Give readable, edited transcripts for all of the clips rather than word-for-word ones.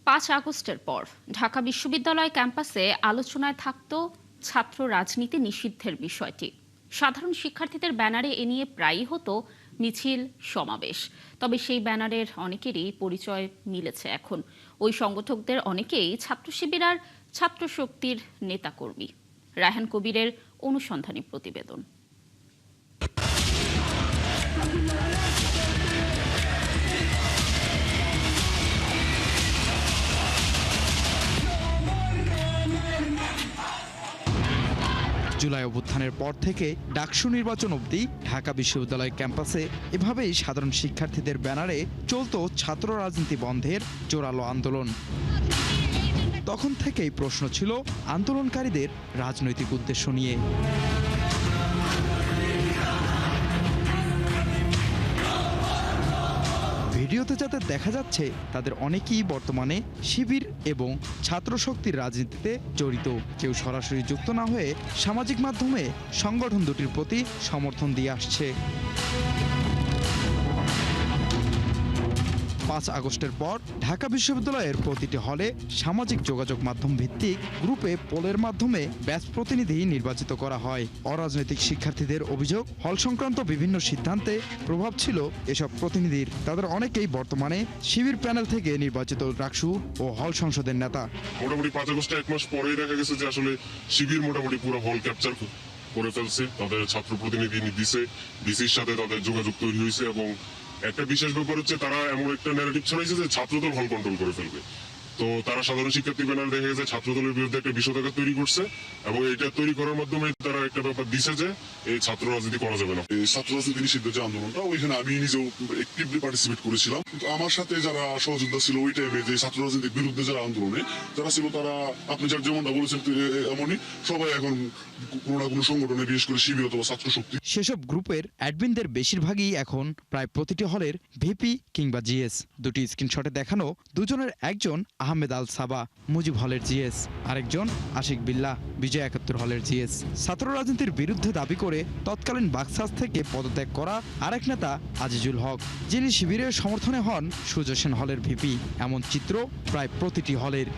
৫ আগস্টের পর ঢাকা বিশ্ববিদ্যালয় ক্যাম্পাসে আলোচনায় থাকত ছাত্র রাজনীতি নিষিদ্ধের বিষয়টি। সাধারণ শিক্ষার্থীদের ব্যানারে এ নিয়ে প্রায়ই হতো মিছিল সমাবেশ। তবে সেই ব্যানারের অনেকেরই পরিচয় মিলেছে এখন। ওই সংগঠকদের অনেকেই ছাত্র শিবির আর ছাত্র শক্তির নেতাকর্মী। রায়হান কবিরের অনুসন্ধানী প্রতিবেদন। জুলাই অভ্যুত্থানের পর থেকে ডাকসু নির্বাচন অবধি ঢাকা বিশ্ববিদ্যালয় ক্যাম্পাসে এভাবেই সাধারণ শিক্ষার্থীদের ব্যানারে চলত ছাত্র রাজনীতি বন্ধের জোরালো আন্দোলন। তখন থেকেই প্রশ্ন ছিল আন্দোলনকারীদের রাজনৈতিক উদ্দেশ্য নিয়ে। ভিডিওতে যাতে দেখা যাচ্ছে তাদের অনেকেই বর্তমানে শিবির এবং ছাত্র শক্তির রাজনীতিতে জড়িত। কেউ সরাসরি যুক্ত না হয়ে সামাজিক মাধ্যমে সংগঠন দুটির প্রতি সমর্থন দিয়ে আসছে। ৫ আগস্টের পর ঢাকা বিশ্ববিদ্যালয়ের প্রতিটি হলে সামাজিক যোগাযোগ মাধ্যম ভিত্তিক গ্রুপে পোলের মাধ্যমে ব্যাচ প্রতিনিধি নির্বাচিত করা হয়। অরাজনৈতিক শিক্ষার্থীদের অভিযোগ, হল সংক্রান্ত বিভিন্ন সিদ্ধান্তে প্রভাব ছিল এসব প্রতিনিধির। তাদের অনেকেই বর্তমানে শিবির প্যানেল থেকে নির্বাচিত ডাকসু ও হল সংসদের নেতা। মোটামুটি ৫ আগস্টে ১ মাস পরেই দেখা গেছে যে আসলে শিবির মোটামুটি পুরো হল ক্যাপচার করে ফেলছে। তাদের ছাত্র প্রতিনিধি দিছে, ডিসির সাথে তাদের যোগাযোগ তৈরি হয়েছে এবং একটা বিশেষ ব্যাপার হচ্ছে তারা এমন একটা ন্যারেটিভ ছড়াইছে যে ছাত্রদল হল কন্ট্রোল করে ফেলবে। তো তারা সাধারণ শিক্ষার্থী ব্যানার দেখা গেছে ছাত্রদলের বিরুদ্ধে একটা বিষোদ্গার তৈরি করছে এবং এটা তৈরি করার মাধ্যমে তারা একটা ব্যাপার দিছে যে এই ছাত্র রাজনীতি করা যাবে না। এই ছাত্র রাজনীতি নিষিদ্ধ যে আন্দোলনটা, ওইখানে আমি নিজেও অ্যাক্টিভলি পার্টিসিপেট করেছিলাম। কিন্তু আমার সাথে যারা সহযোদ্ধা ছিল ওই টাইমে, যে ছাত্র রাজনীতির বিরুদ্ধে যারা আন্দোলনে যারা ছিল, তারা আপনি যার যেমনটা বলেছেন এমনই সবাই এখন কোনো না কোনো সংগঠনে, বিশেষ করে শিবির অথবা ছাত্র শক্তি। সেসব গ্রুপের অ্যাডমিনদের বেশিরভাগই এখন প্রায় প্রতিটি হলের ভিপি কিংবা জিএস। দুটি স্ক্রিনশটে দেখানো দুজনের একজন আহমেদ আল সাবা, মুজিব হলের জিএস, আরেকজন আশিক বিল্লাহ, বিজয় ৭১ হলের জিএস। ছাত্র রাজনীতির বিরুদ্ধে দাবি করে তৎকালীন বাকসাস থেকে পদত্যাগ করা আরেক নেতা আজিজুল হক, যিনি শিবিরের সমর্থনে হন সূর্য সেন হলের ভিপি। এমন চিত্র প্রায় প্রতিটি হলের।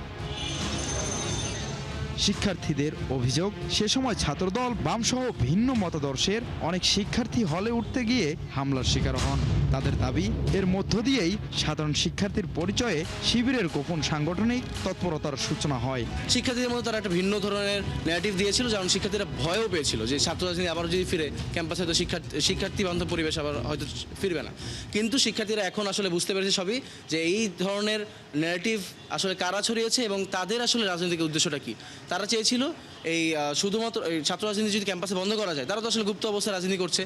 শিক্ষার্থীদের অভিযোগ, সে সময় ছাত্রদল, বামসহ ভিন্ন মতাদর্শের অনেক শিক্ষার্থী হলে উঠতে গিয়ে হামলার শিকার হন। তাদের দাবি, এর মধ্য দিয়েই সাধারণ শিক্ষার্থীর পরিচয়ে শিবিরের গোপন সাংগঠনিক তৎপরতার সূচনা হয়। শিক্ষার্থীদের মধ্যে তারা একটা ভিন্ন ধরনের ন্যারেটিভ দিয়েছিল, যেমন শিক্ষার্থীরা ভয়ও পেয়েছিল যে ছাত্র রাজনীতি আবার যদি ফিরে ক্যাম্পাসে, হয়তো শিক্ষার্থী বান্ধব পরিবেশ আবার হয়তো ফিরবে না। কিন্তু শিক্ষার্থীরা এখন আসলে বুঝতে পেরেছে সবই, যে এই ধরনের ন্যারেটিভ আসলে কারা ছড়িয়েছে এবং তাদের আসলে রাজনৈতিক উদ্দেশ্যটা কি। তারা চেয়েছিল এই শুধুমাত্র ছাত্র রাজনীতি যদি ক্যাম্পাসে বন্ধ করা যায়, তারা তো আসলে গুপ্ত অবস্থায় রাজনীতি করছে,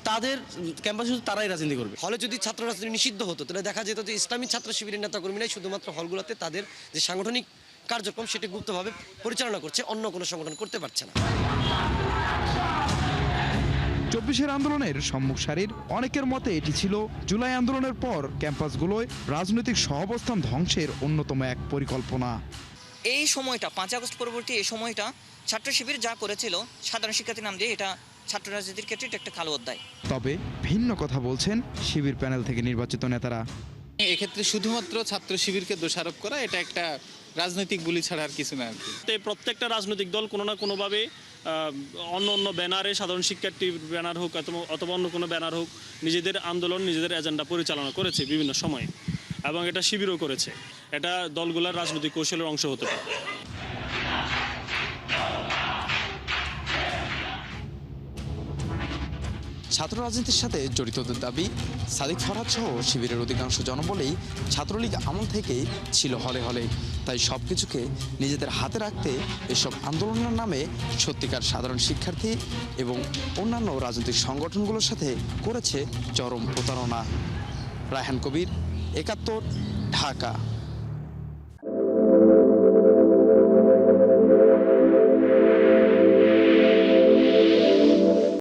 তাদের ক্যাম্পাসে শুধু তারাই রাজনীতি করবে। হলে যদি ছাত্র রাজনীতি নিষিদ্ধ হতো, তাহলে দেখা যেত যে ইসলামী ছাত্র শিবিরের নেতাকর্মীরাই শুধুমাত্র হলগুলোতে তাদের যে সাংগঠনিক কার্যক্রম সেটি গুপ্তভাবে পরিচালনা করছে, অন্য কোনো সংগঠন করতে পারছে না। ২৪-এর আন্দোলনের সম্মুখ সারির অনেকের মতে এটি ছিল জুলাই আন্দোলনের পর ক্যাম্পাসগুলোয় রাজনৈতিক সহাবস্থান ধ্বংসের অন্যতম এক পরিকল্পনা। এই সময়টা ৫ আগস্ট পরবর্তী এই সময়টা ছাত্র শিবির যা করেছিল সাধারণ শিক্ষার্থী নাম দিয়ে, এটা ছাত্র রাজনীতির ক্ষেত্রে এটা একটা কালো অধ্যায়। তবে ভিন্ন কথা বলছেন শিবির প্যানেল থেকে নির্বাচিত নেতারা। এক্ষেত্রে শুধুমাত্র ছাত্র শিবিরকে দোষারোপ করা, এটা একটা রাজনৈতিক বুলি ছাড়া আর কিছু না। প্রত্যেকটা রাজনৈতিক দল কোনো না কোনোভাবে অন্য ব্যানারে, সাধারণ শিক্ষার্থীর ব্যানার হোক অথবা অন্য কোনো ব্যানার হোক, নিজেদের আন্দোলন, নিজেদের এজেন্ডা পরিচালনা করেছে বিভিন্ন সময়ে, এবং এটা শিবিরও করেছে। এটা দলগুলোর রাজনৈতিক কৌশলের অংশ হতে পারে। ছাত্র রাজনীতির সাথে জড়িতদের দাবি, সাদিক ফরহাদ সহ শিবিরের অধিকাংশ জনবলেই ছাত্রলীগ আমল থেকেই ছিল হলে হলে। তাই সব কিছুকে নিজেদের হাতে রাখতে এসব আন্দোলনের নামে সত্যিকার সাধারণ শিক্ষার্থী এবং অন্যান্য রাজনৈতিক সংগঠনগুলোর সাথে করেছে চরম প্রতারণা। রায়হান কবির, ৭১, ঢাকা।